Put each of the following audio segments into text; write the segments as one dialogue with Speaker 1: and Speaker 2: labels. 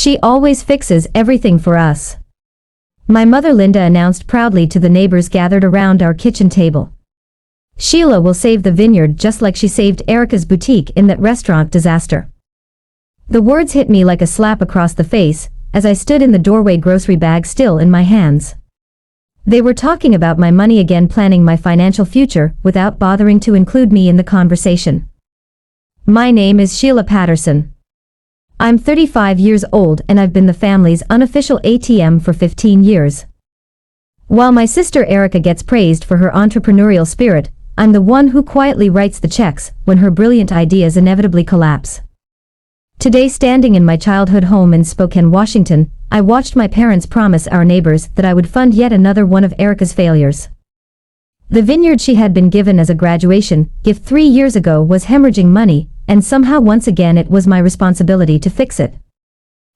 Speaker 1: She always fixes everything for us," my mother Linda announced proudly to the neighbors gathered around our kitchen table. "Sheila will save the vineyard just like she saved Erica's boutique in that restaurant disaster." The words hit me like a slap across the face, as I stood in the doorway, grocery bag still in my hands. They were talking about my money again, planning my financial future without bothering to include me in the conversation. "My name is Sheila Patterson. I'm 35 years old and I've been the family's unofficial ATM for 15 years. While my sister Erica gets praised for her entrepreneurial spirit, I'm the one who quietly writes the checks when her brilliant ideas inevitably collapse." Today, standing in my childhood home in Spokane, Washington, I watched my parents promise our neighbors that I would fund yet another one of Erica's failures. The vineyard she had been given as a graduation gift 3 years ago was hemorrhaging money, and somehow once again it was my responsibility to fix it.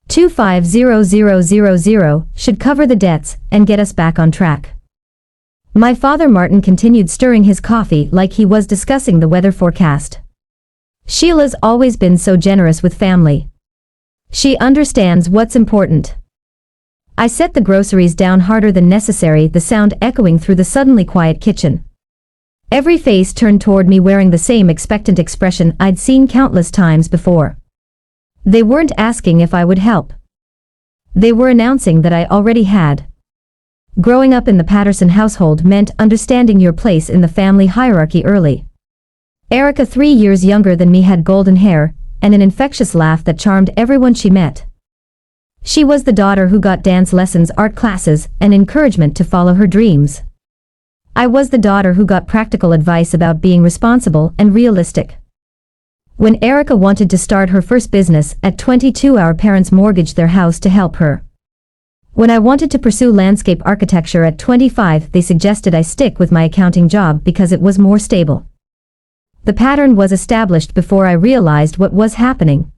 Speaker 1: 250000 should cover the debts and get us back on track. My father Martin continued stirring his coffee like he was discussing the weather forecast. "Sheila's always been so generous with family. She understands what's important." I set the groceries down harder than necessary, the sound echoing through the suddenly quiet kitchen. Every face turned toward me wearing the same expectant expression I'd seen countless times before. They weren't asking if I would help. They were announcing that I already had. Growing up in the Patterson household meant understanding your place in the family hierarchy early. Erica, 3 years younger than me, had golden hair and an infectious laugh that charmed everyone she met. She was the daughter who got dance lessons, art classes, and encouragement to follow her dreams. I was the daughter who got practical advice about being responsible and realistic. When Erica wanted to start her first business at 22, our parents mortgaged their house to help her. When I wanted to pursue landscape architecture at 25, they suggested I stick with my accounting job because it was more stable. The pattern was established before I realized what was happening.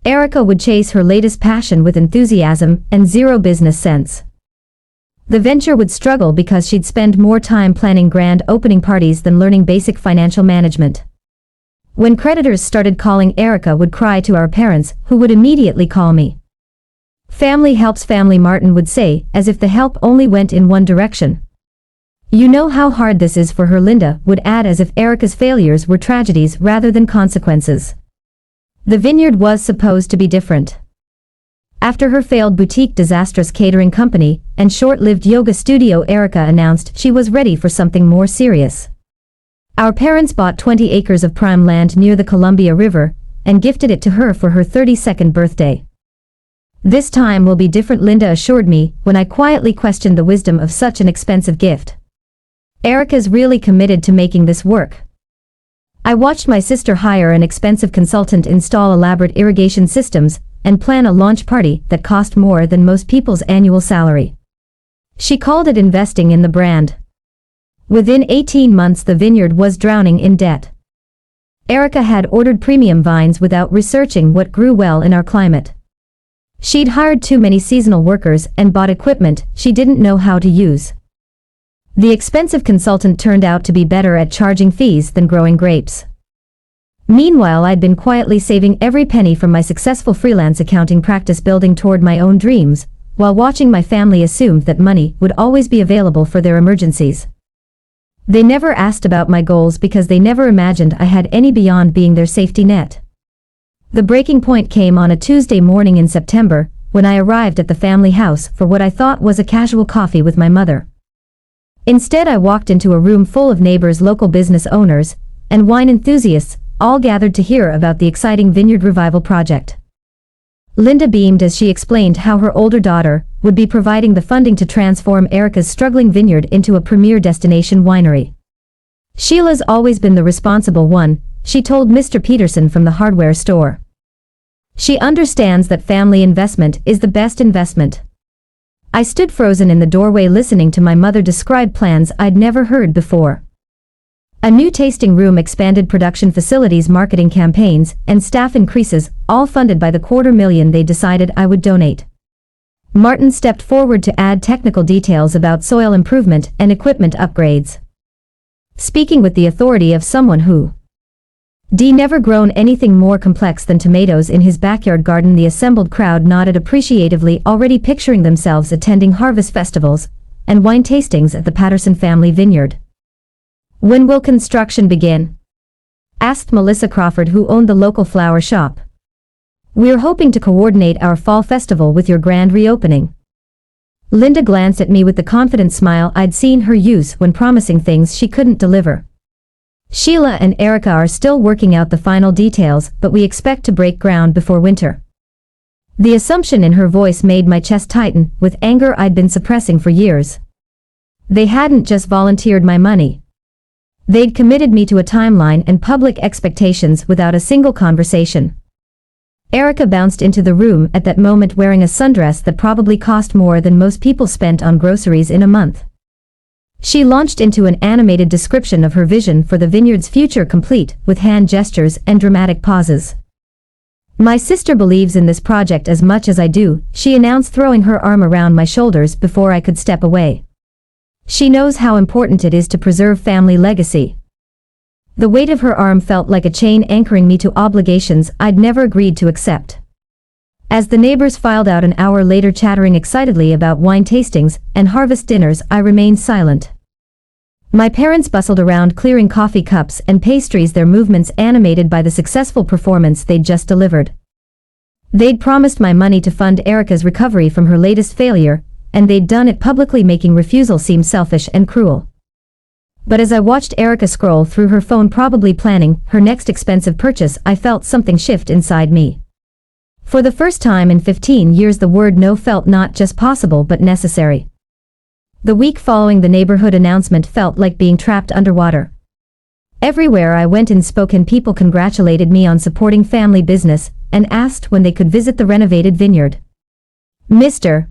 Speaker 1: Erica would chase her latest passion with enthusiasm and zero business sense. The venture would struggle because she'd spend more time planning grand opening parties than learning basic financial management. When creditors started calling, Erica would cry to our parents, who would immediately call me. "Family helps family," Martin would say, as if the help only went in one direction. "You know how hard this is for her," Linda would add, as if Erica's failures were tragedies rather than consequences. The vineyard was supposed to be different. After her failed boutique, disastrous catering company, and short-lived yoga studio, Erica announced she was ready for something more serious. Our parents bought 20 acres of prime land near the Columbia River and gifted it to her for her 32nd birthday. "This time will be different," Linda assured me when I quietly questioned the wisdom of such an expensive gift. "Erica's really committed to making this work." I watched my sister hire an expensive consultant, install elaborate irrigation systems, and plan a launch party that cost more than most people's annual salary. She called it investing in the brand. Within 18 months, the vineyard was drowning in debt. Erica had ordered premium vines without researching what grew well in our climate. She'd hired too many seasonal workers and bought equipment she didn't know how to use. The expensive consultant turned out to be better at charging fees than growing grapes. Meanwhile, I'd been quietly saving every penny from my successful freelance accounting practice, building toward my own dreams, while watching my family assume that money would always be available for their emergencies. They never asked about my goals because they never imagined I had any beyond being their safety net. The breaking point came on a Tuesday morning in September, when I arrived at the family house for what I thought was a casual coffee with my mother. Instead, I walked into a room full of neighbors, local business owners, and wine enthusiasts, all gathered to hear about the exciting vineyard revival project. Linda beamed as she explained how her older daughter would be providing the funding to transform Erica's struggling vineyard into a premier destination winery. "Sheila's always been the responsible one," she told Mr. Peterson from the hardware store. "She understands that family investment is the best investment." I stood frozen in the doorway, listening to my mother describe plans I'd never heard before. A new tasting room, expanded production facilities, marketing campaigns, and staff increases, all funded by the $250,000 they decided I would donate. Martin stepped forward to add technical details about soil improvement and equipment upgrades. Speaking with the authority of someone who D never grown anything more complex than tomatoes in his backyard garden. The assembled crowd nodded appreciatively, already picturing themselves attending harvest festivals and wine tastings at the Patterson family vineyard. When will construction begin? Asked Melissa Crawford, who owned the local flower shop. We're hoping to coordinate our fall festival with your grand reopening. Linda glanced at me with the confident smile I'd seen her use when promising things she couldn't deliver. Sheila and Erica are still working out the final details, but we expect to break ground before winter. The assumption in her voice made my chest tighten with anger I'd been suppressing for years. They hadn't just volunteered my money. They'd committed me to a timeline and public expectations without a single conversation. Erica bounced into the room at that moment wearing a sundress that probably cost more than most people spent on groceries in a month. She launched into an animated description of her vision for the vineyard's future, complete with hand gestures and dramatic pauses. My sister believes in this project as much as I do, she announced, throwing her arm around my shoulders before I could step away. She knows how important it is to preserve family legacy. The weight of her arm felt like a chain anchoring me to obligations I'd never agreed to accept. As the neighbors filed out an hour later, chattering excitedly about wine tastings and harvest dinners, I remained silent. My parents bustled around, clearing coffee cups and pastries, their movements animated by the successful performance they'd just delivered. They'd promised my money to fund Erica's recovery from her latest failure, and they'd done it publicly, making refusal seem selfish and cruel. But as I watched Erica scroll through her phone, probably planning her next expensive purchase, I felt something shift inside me. For the first time in 15 years, the word no felt not just possible but necessary. The week following the neighborhood announcement felt like being trapped underwater. Everywhere I went in Spokane, people congratulated me on supporting family business and asked when they could visit the renovated vineyard. Mr.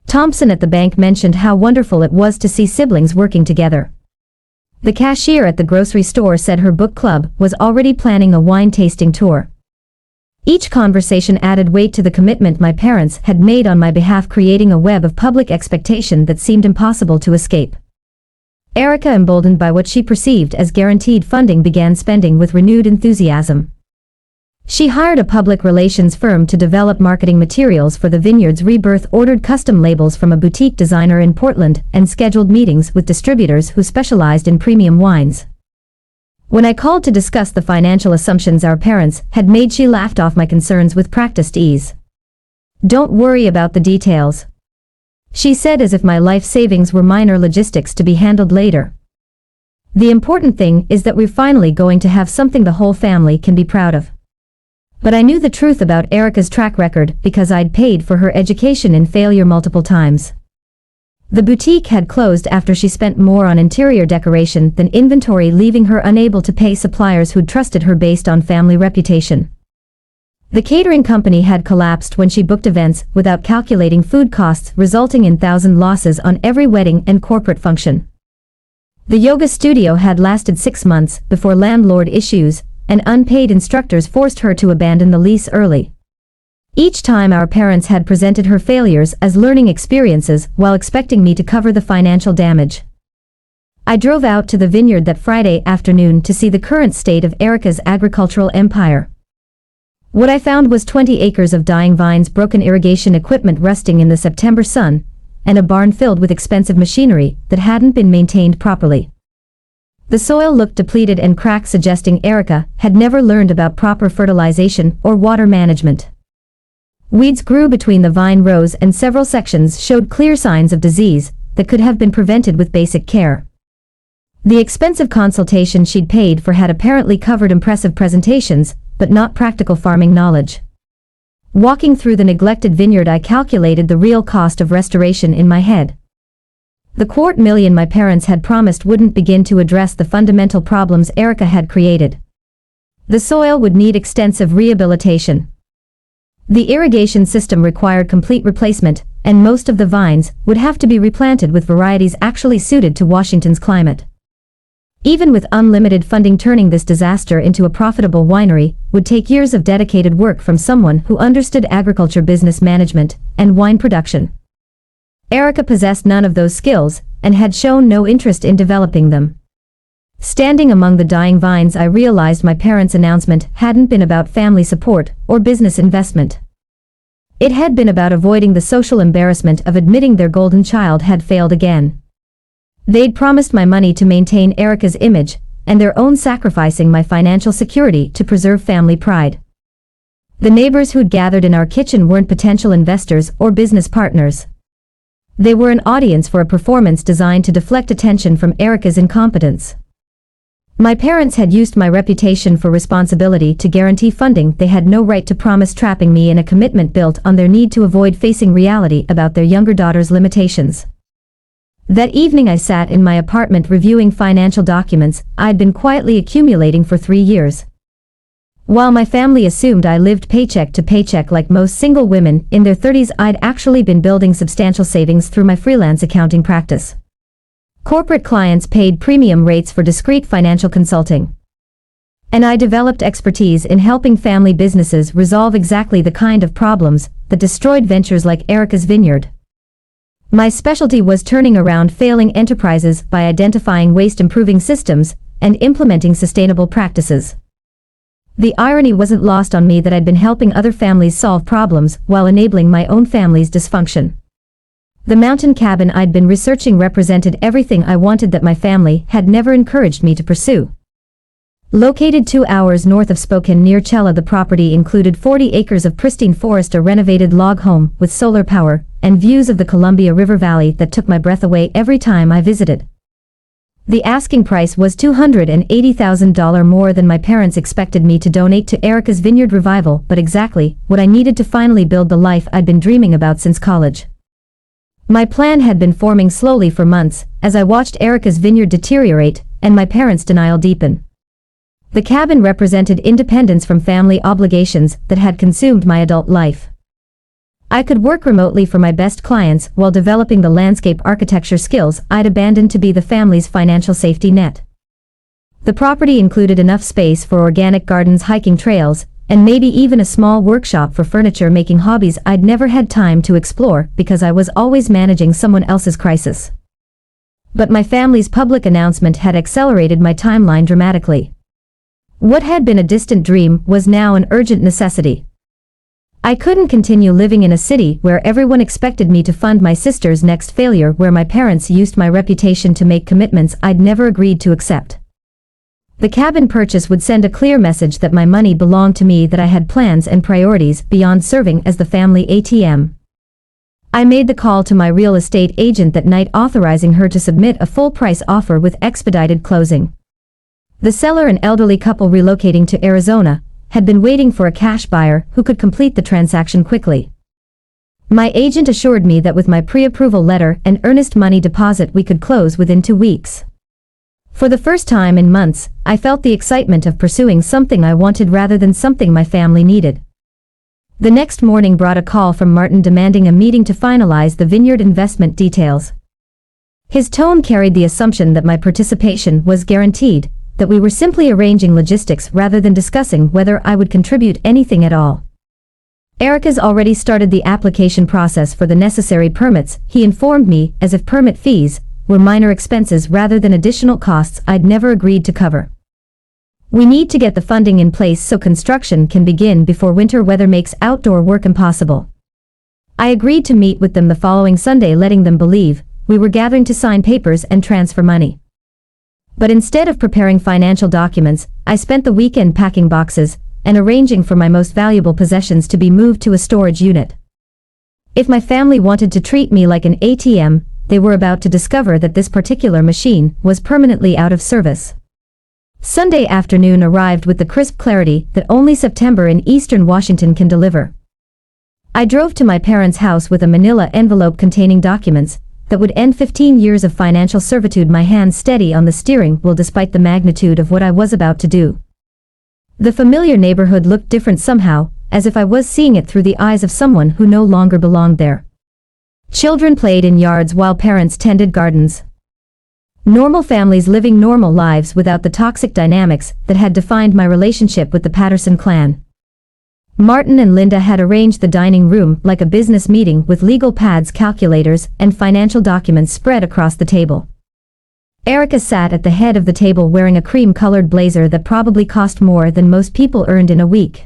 Speaker 1: Thompson at the bank mentioned how wonderful it was to see siblings working together. The cashier at the grocery store said her book club was already planning a wine tasting tour. Each conversation added weight to the commitment my parents had made on my behalf, creating a web of public expectation that seemed impossible to escape. Erica, emboldened by what she perceived as guaranteed funding, began spending with renewed enthusiasm. She hired a public relations firm to develop marketing materials for the vineyard's rebirth, ordered custom labels from a boutique designer in Portland, and scheduled meetings with distributors who specialized in premium wines. When I called to discuss the financial assumptions our parents had made, she laughed off my concerns with practiced ease. "Don't worry about the details," she said, as if my life savings were minor logistics to be handled later. "The important thing is that we're finally going to have something the whole family can be proud of." But I knew the truth about Erica's track record because I'd paid for her education in failure multiple times. The boutique had closed after she spent more on interior decoration than inventory, leaving her unable to pay suppliers who'd trusted her based on family reputation. The catering company had collapsed when she booked events without calculating food costs, resulting in thousands losses on every wedding and corporate function. The yoga studio had lasted 6 months before landlord issues and unpaid instructors forced her to abandon the lease early. Each time our parents had presented her failures as learning experiences while expecting me to cover the financial damage. I drove out to the vineyard that Friday afternoon to see the current state of Erica's agricultural empire. What I found was 20 acres of dying vines, broken irrigation equipment rusting in the September sun, and a barn filled with expensive machinery that hadn't been maintained properly. The soil looked depleted and cracked, suggesting Erica had never learned about proper fertilization or water management. Weeds grew between the vine rows and several sections showed clear signs of disease that could have been prevented with basic care. The expensive consultation she'd paid for had apparently covered impressive presentations, but not practical farming knowledge. Walking through the neglected vineyard, I calculated the real cost of restoration in my head. The $250,000 my parents had promised wouldn't begin to address the fundamental problems Erica had created. The soil would need extensive rehabilitation. The irrigation system required complete replacement, and most of the vines would have to be replanted with varieties actually suited to Washington's climate. Even with unlimited funding, turning this disaster into a profitable winery would take years of dedicated work from someone who understood agriculture, business management, and wine production. Erica possessed none of those skills and had shown no interest in developing them. Standing among the dying vines, I realized my parents' announcement hadn't been about family support or business investment. It had been about avoiding the social embarrassment of admitting their golden child had failed again. They'd promised my money to maintain Erica's image, and their own sacrificing my financial security to preserve family pride. The neighbors who'd gathered in our kitchen weren't potential investors or business partners. They were an audience for a performance designed to deflect attention from Erica's incompetence. My parents had used my reputation for responsibility to guarantee funding they had no right to promise, trapping me in a commitment built on their need to avoid facing reality about their younger daughter's limitations. That evening I sat in my apartment reviewing financial documents I'd been quietly accumulating for 3 years. While my family assumed I lived paycheck to paycheck like most single women in their 30s, I'd actually been building substantial savings through my freelance accounting practice. Corporate clients paid premium rates for discreet financial consulting. And I developed expertise in helping family businesses resolve exactly the kind of problems that destroyed ventures like Erica's Vineyard. My specialty was turning around failing enterprises by identifying waste, improving systems, and implementing sustainable practices. The irony wasn't lost on me that I'd been helping other families solve problems while enabling my own family's dysfunction. The mountain cabin I'd been researching represented everything I wanted that my family had never encouraged me to pursue. Located 2 hours north of Spokane near Chella, the property included 40 acres of pristine forest, a renovated log home with solar power, and views of the Columbia River Valley that took my breath away every time I visited. The asking price was $280,000 more than my parents expected me to donate to Erica's Vineyard revival, but exactly what I needed to finally build the life I'd been dreaming about since college. My plan had been forming slowly for months as I watched Erica's Vineyard deteriorate and my parents' denial deepen. The cabin represented independence from family obligations that had consumed my adult life. I could work remotely for my best clients while developing the landscape architecture skills I'd abandoned to be the family's financial safety net. The property included enough space for organic gardens, hiking trails, and maybe even a small workshop for furniture making, hobbies I'd never had time to explore because I was always managing someone else's crisis. But my family's public announcement had accelerated my timeline dramatically. What had been a distant dream was now an urgent necessity. I couldn't continue living in a city where everyone expected me to fund my sister's next failure, where my parents used my reputation to make commitments I'd never agreed to accept. The cabin purchase would send a clear message that my money belonged to me, that I had plans and priorities beyond serving as the family ATM. I made the call to my real estate agent that night, authorizing her to submit a full-price offer with expedited closing. The seller, an elderly couple relocating to Arizona, had been waiting for a cash buyer who could complete the transaction quickly. My agent assured me that with my pre-approval letter and earnest money deposit we could close within 2 weeks. For the first time in months, I felt the excitement of pursuing something I wanted rather than something my family needed. The next morning brought a call from Martin demanding a meeting to finalize the Vineyard investment details. His tone carried the assumption that my participation was guaranteed, that we were simply arranging logistics rather than discussing whether I would contribute anything at all. Erica's already started the application process for the necessary permits, he informed me, as if permit fees were minor expenses rather than additional costs I'd never agreed to cover. We need to get the funding in place so construction can begin before winter weather makes outdoor work impossible. I agreed to meet with them the following Sunday, letting them believe we were gathering to sign papers and transfer money. But instead of preparing financial documents, I spent the weekend packing boxes and arranging for my most valuable possessions to be moved to a storage unit. If my family wanted to treat me like an ATM, they were about to discover that this particular machine was permanently out of service. Sunday afternoon arrived with the crisp clarity that only September in eastern Washington can deliver. I drove to my parents' house with a manila envelope containing documents that would end 15 years of financial servitude, my hands steady on the steering wheel despite the magnitude of what I was about to do. The familiar neighborhood looked different somehow, as if I was seeing it through the eyes of someone who no longer belonged there. Children played in yards while parents tended gardens. Normal families living normal lives without the toxic dynamics that had defined my relationship with the Patterson clan. Martin and Linda had arranged the dining room like a business meeting with legal pads, calculators, and financial documents spread across the table. Erica sat at the head of the table wearing a cream-colored blazer that probably cost more than most people earned in a week.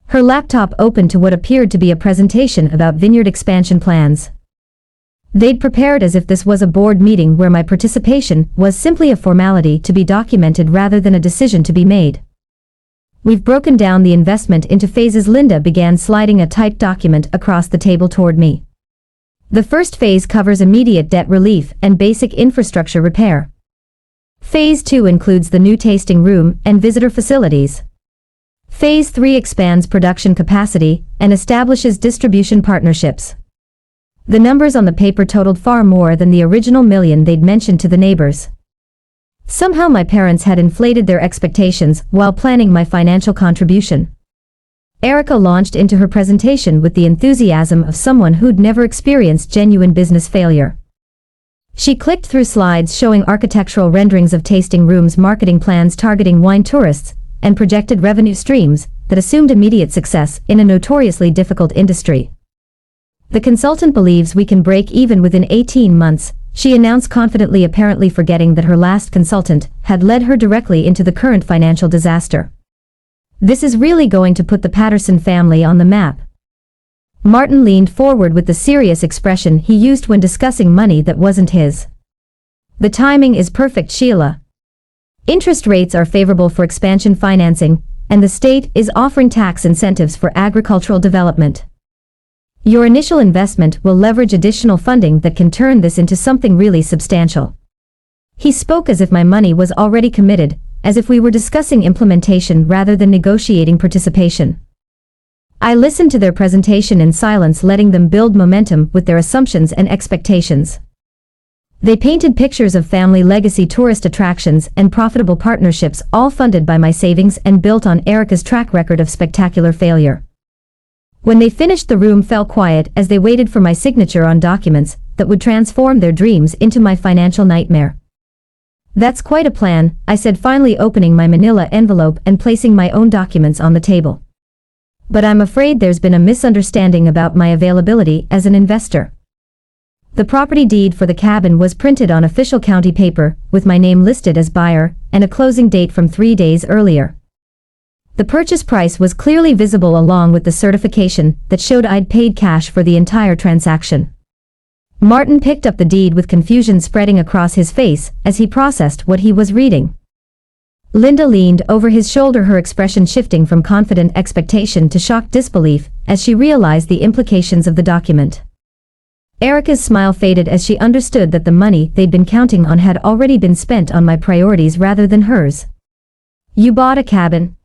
Speaker 1: Her laptop opened to what appeared to be a presentation about Vineyard expansion plans. They'd prepared as if this was a board meeting where my participation was simply a formality to be documented rather than a decision to be made. "We've broken down the investment into phases." Linda began sliding a typed document across the table toward me. "The first phase covers immediate debt relief and basic infrastructure repair. Phase 2 includes the new tasting room and visitor facilities. Phase 3 expands production capacity and establishes distribution partnerships." The numbers on the paper totaled far more than the original million they'd mentioned to the neighbors. Somehow my parents had inflated their expectations while planning my financial contribution. Erica launched into her presentation with the enthusiasm of someone who'd never experienced genuine business failure. She clicked through slides showing architectural renderings of tasting rooms, marketing plans targeting wine tourists, and projected revenue streams that assumed immediate success in a notoriously difficult industry. "The consultant believes we can break even within 18 months, she announced confidently, apparently forgetting that her last consultant had led her directly into the current financial disaster. "This is really going to put the Patterson family on the map." Martin leaned forward with the serious expression he used when discussing money that wasn't his. "The timing is perfect, Sheila. Interest rates are favorable for expansion financing, and the state is offering tax incentives for agricultural development. Your initial investment will leverage additional funding that can turn this into something really substantial." He spoke as if my money was already committed, as if we were discussing implementation rather than negotiating participation. I listened to their presentation in silence, letting them build momentum with their assumptions and expectations. They painted pictures of family legacy tourist attractions and profitable partnerships, all funded by my savings and built on Erica's track record of spectacular failure. When they finished, the room fell quiet as they waited for my signature on documents that would transform their dreams into my financial nightmare. "That's quite a plan," I said, finally opening my manila envelope and placing my own documents on the table. "But I'm afraid there's been a misunderstanding about my availability as an investor." The property deed for the cabin was printed on official county paper, with my name listed as buyer and a closing date from 3 days earlier. The purchase price was clearly visible along with the certification that showed I'd paid cash for the entire transaction. Martin picked up the deed with confusion spreading across his face as he processed what he was reading. Linda leaned over his shoulder, her expression shifting from confident expectation to shocked disbelief as she realized the implications of the document. Erica's smile faded as she understood that the money they'd been counting on had already been spent on my priorities rather than hers. "You bought a cabin?"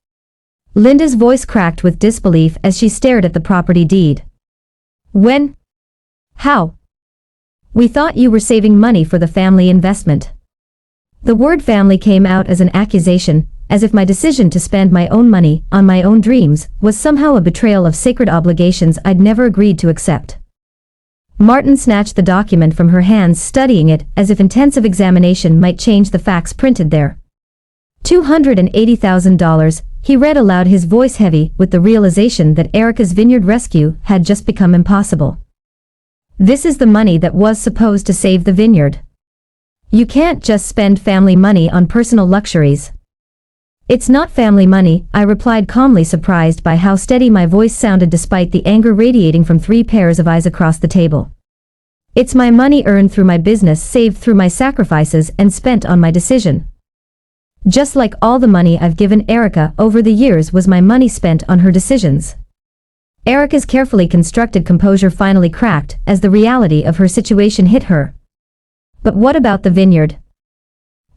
Speaker 1: Linda's voice cracked with disbelief as she stared at the property deed. "When? How? We thought you were saving money for the family investment." The word family came out as an accusation, as if my decision to spend my own money on my own dreams was somehow a betrayal of sacred obligations I'd never agreed to accept. Martin snatched the document from her hands, studying it as if intensive examination might change the facts printed there. $280,000, he read aloud, his voice heavy with the realization that Erica's Vineyard rescue had just become impossible. "This is the money that was supposed to save the Vineyard. You can't just spend family money on personal luxuries." "It's not family money," I replied calmly, surprised by how steady my voice sounded despite the anger radiating from 3 pairs of eyes across the table. "It's my money earned through my business, saved through my sacrifices, and spent on my decision. Just like all the money I've given Erica over the years was my money spent on her decisions." Erica's carefully constructed composure finally cracked as the reality of her situation hit her. "But what about the Vineyard?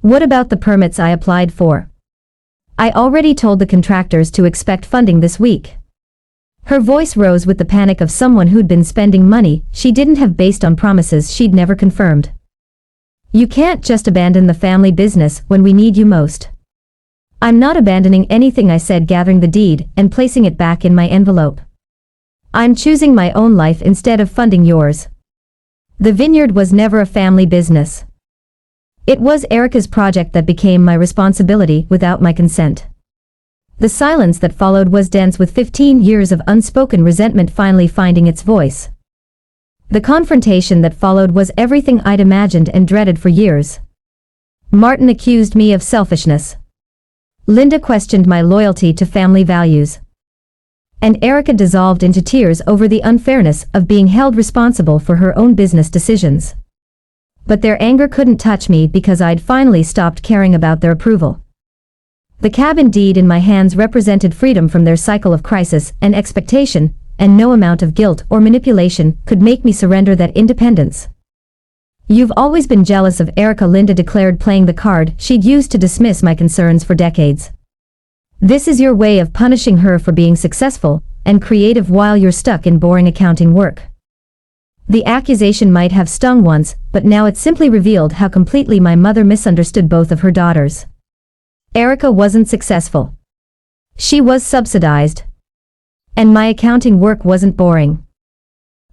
Speaker 1: What about the permits I applied for? I already told the contractors to expect funding this week." Her voice rose with the panic of someone who'd been spending money she didn't have based on promises she'd never confirmed. "You can't just abandon the family business when we need you most." "I'm not abandoning anything," I said, gathering the deed and placing it back in my envelope. "I'm choosing my own life instead of funding yours. The Vineyard was never a family business. It was Erica's project that became my responsibility without my consent." The silence that followed was dense, with 15 years of unspoken resentment finally finding its voice. The confrontation that followed was everything I'd imagined and dreaded for years. Martin accused me of selfishness. Linda questioned my loyalty to family values. And Erica dissolved into tears over the unfairness of being held responsible for her own business decisions. But their anger couldn't touch me because I'd finally stopped caring about their approval. The cabin deed in my hands represented freedom from their cycle of crisis and expectation, and no amount of guilt or manipulation could make me surrender that independence. "You've always been jealous of Erica," Linda declared, playing the card she'd used to dismiss my concerns for decades. "This is your way of punishing her for being successful and creative while you're stuck in boring accounting work." The accusation might have stung once, but now it simply revealed how completely my mother misunderstood both of her daughters. Erica wasn't successful. She was subsidized. And my accounting work wasn't boring.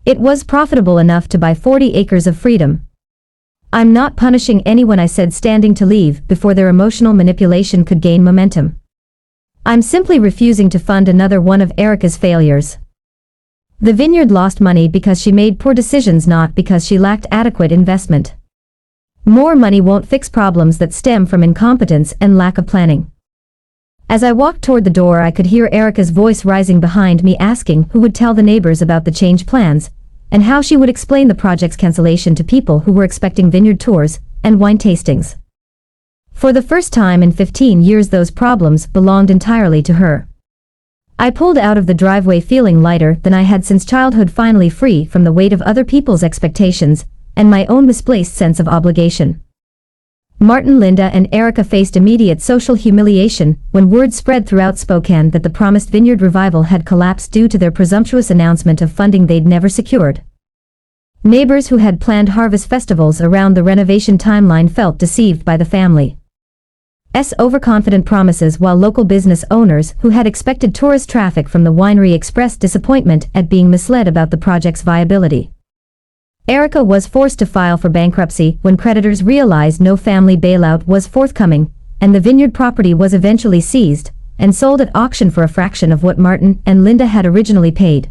Speaker 1: It was profitable enough to buy 40 acres of freedom. "I'm not punishing anyone," I said, standing to leave before their emotional manipulation could gain momentum. "I'm simply refusing to fund another one of Erica's failures." The Vineyard lost money because she made poor decisions, not because she lacked adequate investment. More money won't fix problems that stem from incompetence and lack of planning. As I walked toward the door, I could hear Erica's voice rising behind me, asking who would tell the neighbors about the change plans, and how she would explain the project's cancellation to people who were expecting vineyard tours and wine tastings. For the first time in 15 years, those problems belonged entirely to her. I pulled out of the driveway feeling lighter than I had since childhood, finally free from the weight of other people's expectations and my own misplaced sense of obligation. Martin, Linda, and Erica faced immediate social humiliation when word spread throughout Spokane that the promised Vineyard revival had collapsed due to their presumptuous announcement of funding they'd never secured. Neighbors who had planned harvest festivals around the renovation timeline felt deceived by the family's overconfident promises, while local business owners who had expected tourist traffic from the winery expressed disappointment at being misled about the project's viability. Erica was forced to file for bankruptcy when creditors realized no family bailout was forthcoming, and the Vineyard property was eventually seized and sold at auction for a fraction of what Martin and Linda had originally paid.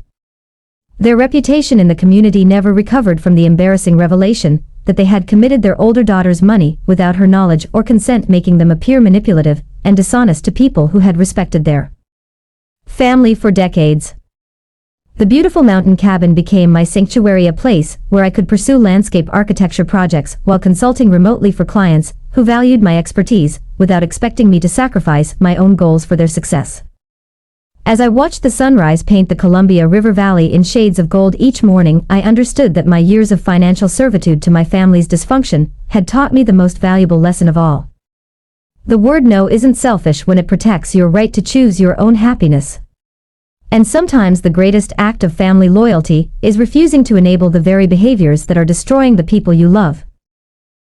Speaker 1: Their reputation in the community never recovered from the embarrassing revelation that they had committed their older daughter's money without her knowledge or consent, making them appear manipulative and dishonest to people who had respected their family for decades. The beautiful mountain cabin became my sanctuary, a place where I could pursue landscape architecture projects while consulting remotely for clients who valued my expertise without expecting me to sacrifice my own goals for their success. As I watched the sunrise paint the Columbia River Valley in shades of gold each morning, I understood that my years of financial servitude to my family's dysfunction had taught me the most valuable lesson of all. The word no isn't selfish when it protects your right to choose your own happiness. And sometimes the greatest act of family loyalty is refusing to enable the very behaviors that are destroying the people you love.